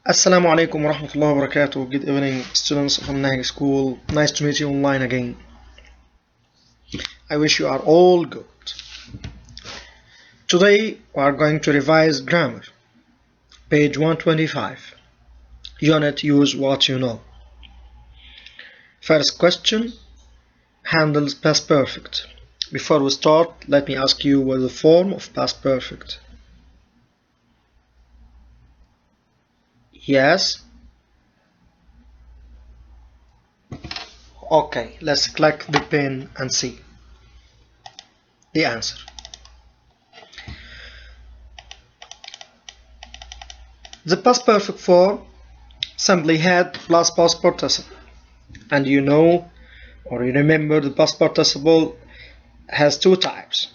Assalamu alaikum wa rahmatullahi wa barakatuh. Good evening, students of المناهج school. Nice to meet you online again. I wish you are all good. Today we are going to revise grammar. Page 125. Unit Use What You Know. First question handles past perfect. Before we start, let me ask you what is the form of past perfect. Yes? Okay, let's click the pen and see the answer. The past perfect form simply had plus past participle. And you know, or you remember, the past participle has two types,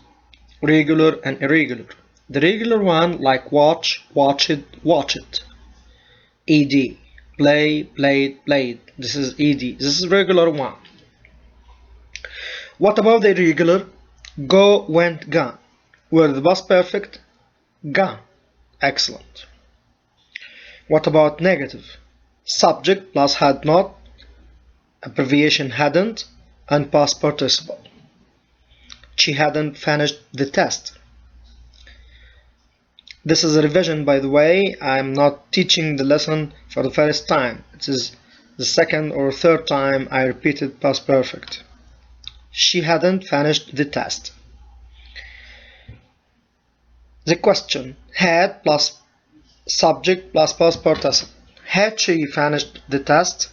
regular and irregular. The regular one, like watch, watched, watched. ED, play, played, played. This is ED. This is regular one. What about the irregular? Go, went, gone. Where the past perfect? Gone. Excellent. What about negative? Subject plus had not, abbreviation hadn't, and past participle. She hadn't finished the test. This is a revision, by the way. I'm not teaching the lesson for the first time. It is the second or third time I repeated past perfect. She hadn't finished the test. The question, had plus subject plus past participle. Had she finished the test?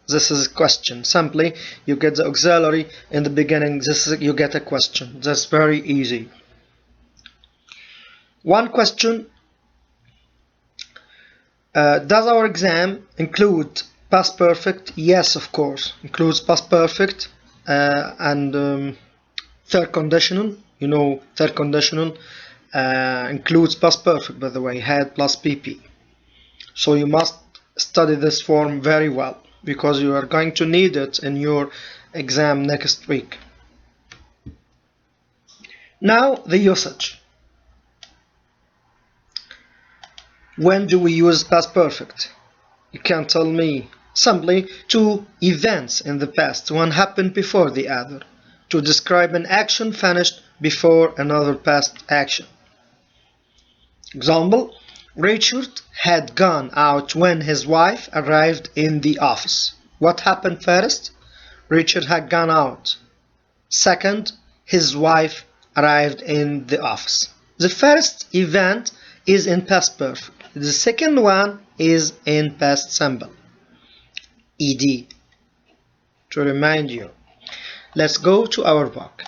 This is a question. Simply, you get the auxiliary in the beginning. You get a question. That's very easy. One question, does our exam include past perfect? Yes, of course, includes past perfect and third conditional. You know, third conditional includes past perfect, by the way, had plus PP. So you must study this form very well because you are going to need it in your exam next week. Now the usage. When do we use past perfect? You can tell me. Simply, two events in the past, one happened before the other, to describe an action finished before another past action. Example, Richard had gone out when his wife arrived in the office. What happened first? Richard had gone out. Second, his wife arrived in the office. The first event is in past perfect. The second one is in past simple. ED. To remind you. Let's go to our book.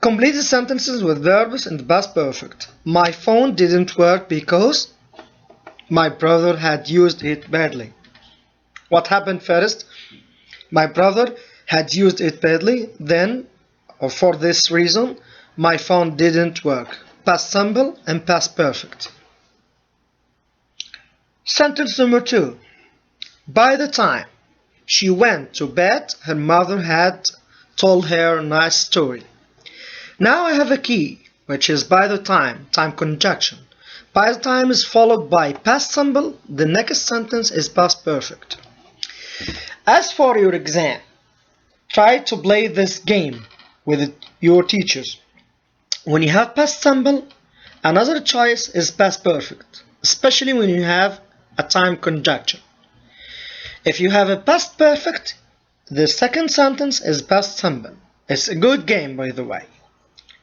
Complete the sentences with verbs in the past perfect. My phone didn't work because my brother had used it badly. What happened first? My brother had used it badly, then, or for this reason, my phone didn't work. Past simple and past perfect. Sentence number 2. By the time she went to bed, her mother had told her a nice story. Now I have a key, which is by the time conjunction. By the time is followed by past simple. The next sentence is past perfect. As for your exam, try to play this game with your teachers. When you have past simple, another choice is past perfect, especially when you have a time conjunction. If you have a past perfect, the second sentence is past simple. It's a good game, by the way.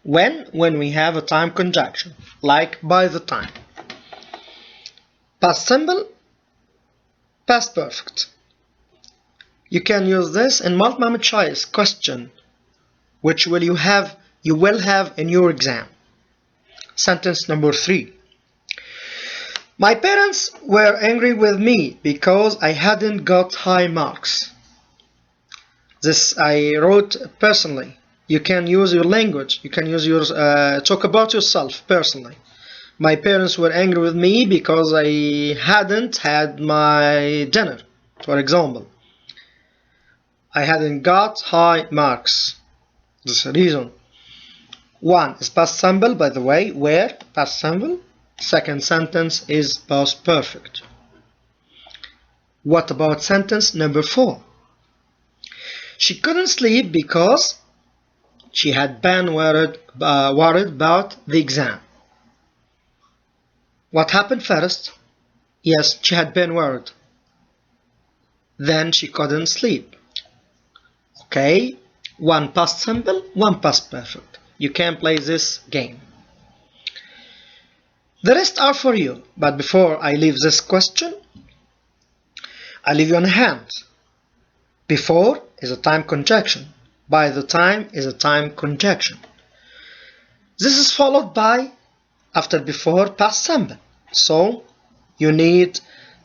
When we have a time conjunction, like by the time. Past simple, past perfect. You can use this in multiple choice question, which you will have in your exam. Sentence number 3. My parents were angry with me because I hadn't got high marks. This I wrote personally. You can use your language. You can use your talk about yourself personally. My parents were angry with me because I hadn't had my dinner. For example, I hadn't got high marks. This is the reason. One is past simple, by the way, where, past simple. Second sentence is past perfect. What about sentence number 4? She couldn't sleep because she had been worried about the exam. What happened first? Yes, she had been worried. Then she couldn't sleep. Okay, one past simple, one past perfect. You can play this game. The rest are for you, but before I leave this question, I leave you on a hand. Before is a time conjunction. By the time is a time conjunction. This is followed by after before past simple. So you need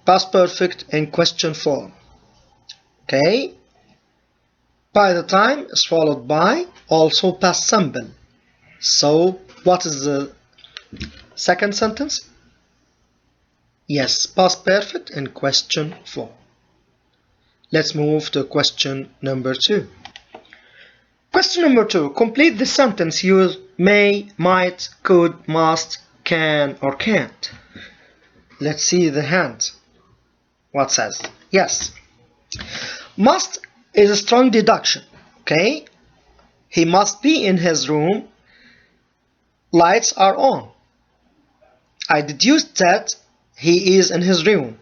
past perfect in question form. Okay? By the time is followed by also past simple. So what is the second sentence? Yes, past perfect in question form. Let's move to question number 2. Question number 2. Complete the sentence. Use may, might, could, must, can, or can't. Let's see the hand. What says? Yes. Must is a strong deduction. Okay? He must be in his room. Lights are on. I deduced that he is in his room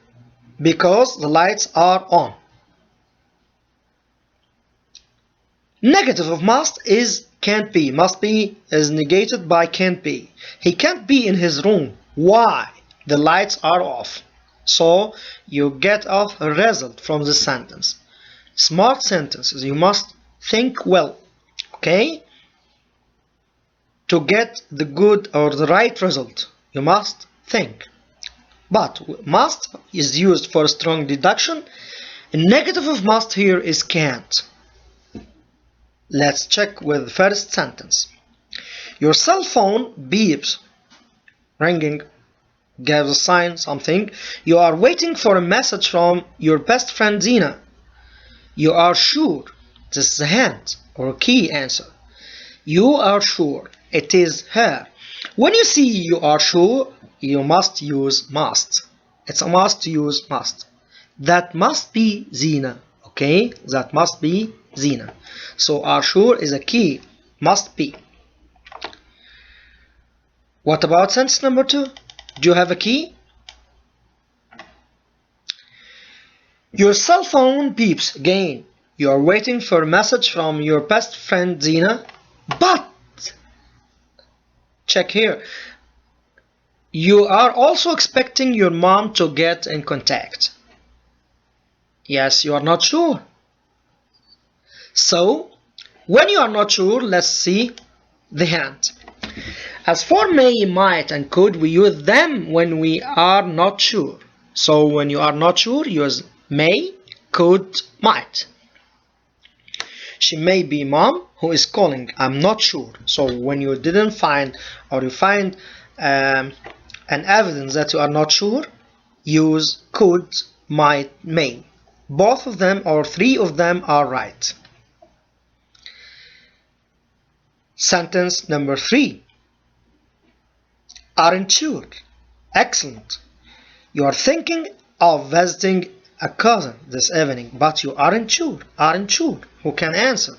because the lights are on. Negative of must is can't be. Must be is negated by can't be. He can't be in his room. Why? The lights are off. So you get off a result from this sentence. Smart sentences, you must think well. Okay? To get the good or the right result, you must think. But must is used for strong deduction. And negative of must here is can't. Let's check with the first sentence. Your cell phone beeps, ringing, gives a sign, something. You are waiting for a message from your best friend Zina. You are sure. This is a hint or a key answer. You are sure. It is her. When you see you are sure, you must use must. It's a must to use must. That must be Zina. Okay? That must be Zina. So are sure is a key. Must be. What about sentence number 2? Do you have a key? Your cell phone beeps again. You are waiting for a message from your best friend Zina. But check here. You are also expecting your mom to get in contact. Yes, you are not sure. So, when you are not sure, let's see the hint. As for may, might, and could, we use them when we are not sure. So, when you are not sure, use may, could, might. She may be mom who is calling. I'm not sure. So, when you didn't find or you find an evidence that you are not sure, use could, might, may. Both of them or 3 of them are right. Sentence number 3. Aren't sure. Excellent. You are thinking of visiting a cousin this evening, but you aren't sure. Aren't sure. Who can answer?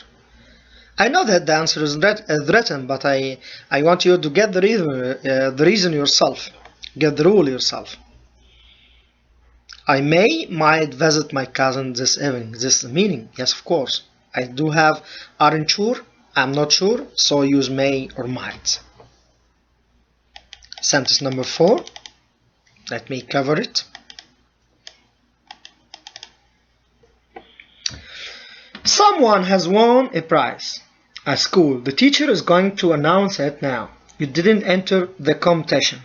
I know that the answer is written, but I want you to get the reason yourself. Get the rule yourself. I might visit my cousin this evening. This is the meaning. Yes, of course. I do have aren't sure. I'm not sure. So use may or might. Sentence number 4. Let me cover it. Someone has won a prize at school. The teacher is going to announce it now. You didn't enter the competition.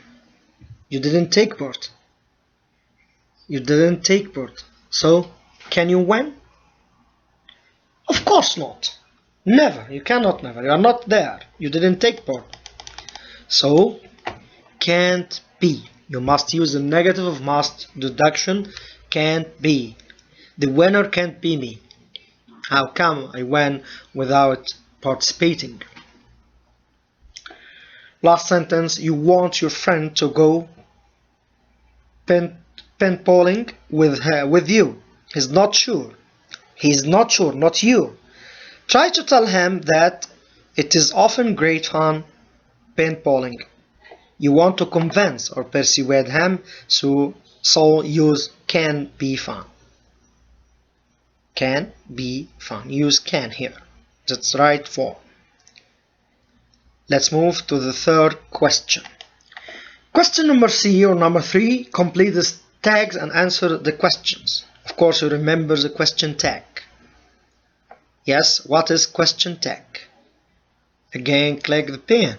You didn't take part. You didn't take part. So, can you win? Of course not. Never. You cannot never. You are not there. You didn't take part. So, can't be. You must use the negative of must deduction. Can't be. The winner can't be me. How come I win without participating? Last sentence. You want your friend to go paintballing with you. He's not sure. He's not sure, not you. Try to tell him that it is often great fun paintballing. You want to convince or persuade him, so use can be fun. Can be fun. Use can here. That's right form. Let's move to the third question. Question number C or number 3. Complete the tags and answer the questions. Of course, you remember the question tag. Yes, what is question tag? Again, click the pen.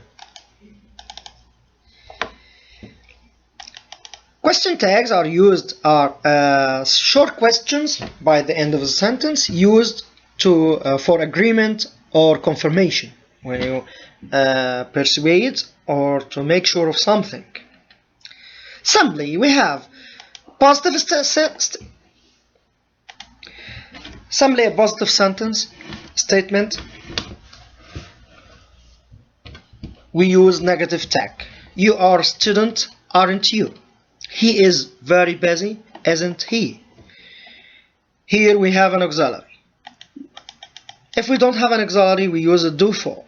Question tags are short questions by the end of the sentence used for agreement or confirmation when you persuade or to make sure of something. Simply, we have simply a positive sentence statement. We use negative tag. You are a student, aren't you? He is very busy, isn't he? Here we have an auxiliary. If we don't have an auxiliary, we use a do form.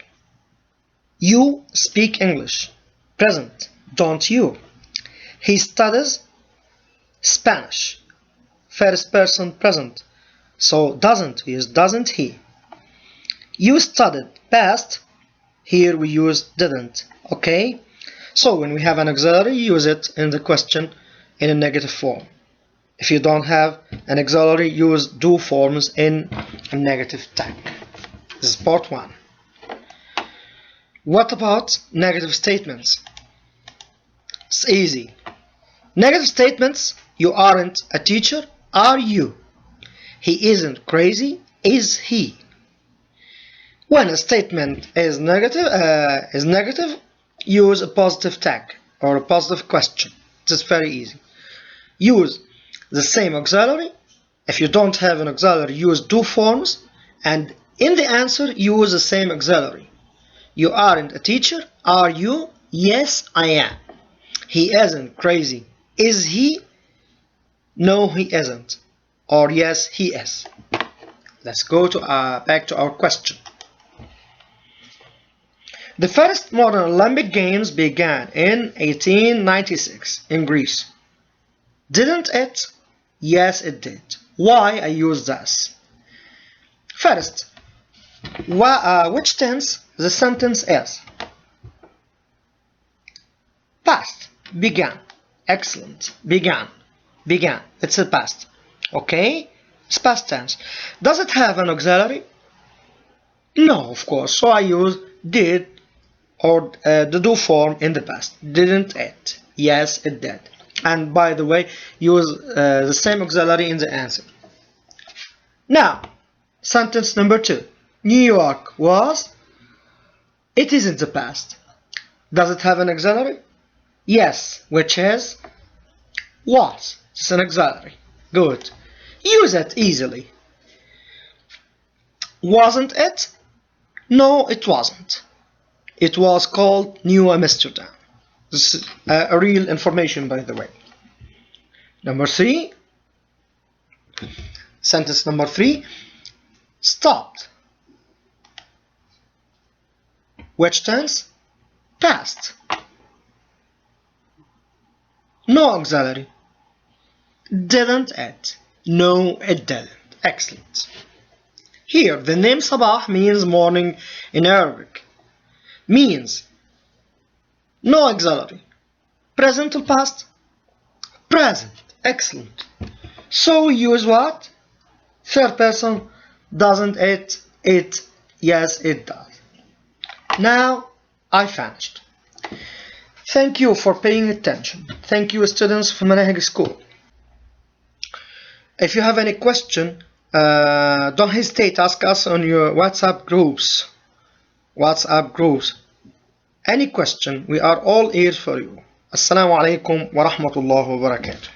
You speak English. Present, don't you? He studies Spanish. First person present. So doesn't, we use doesn't he. You studied past. Here we use didn't. Okay? So when we have an auxiliary, use it in the question in a negative form. If you don't have an auxiliary, use do forms in a negative tag. This is part 1. What about negative statements? It's easy. Negative statements: you aren't a teacher, are you? He isn't crazy, is he? When a statement is negative, use a positive tag or a positive question. This is very easy. Use the same auxiliary. If you don't have an auxiliary, use do forms, and in the answer use the same auxiliary. You aren't a teacher, are you? Yes, I am. He isn't crazy, is he? No, he isn't. Or yes, he is. Let's go to back to our question. The first modern Olympic Games began in 1896 in Greece. Didn't it? Yes, it did. Why I use this? First, which tense the sentence is? Past. Began. Excellent. Began. Began. It's a past. Okay? It's past tense. Does it have an auxiliary? No, of course. So I use did or the do form in the past. Didn't it? Yes, it did. And by the way, use the same auxiliary in the answer. Now, sentence number 2. New York was. It is in the past. Does it have an auxiliary? Yes, which is was. It's an auxiliary. Good. Use it easily. Wasn't it? No, it wasn't. It was called New Amsterdam. This is a real information, by the way. Number 3. Sentence number 3. Stopped. Which tense? Past. No auxiliary. Didn't it? No, it didn't. Excellent. Here, the name Sabah means morning in Arabic. Means no auxiliary. Present or past? Present. Excellent. So we use what? Third person. Doesn't it? It. Yes, it does. Now I finished. Thank you for paying attention. Thank you, students from Manaheg School. If you have any question, don't hesitate to ask us on your WhatsApp groups. Any question, we are all ears for you. Assalamu alaikum wa rahmatullahi wa barakatuh.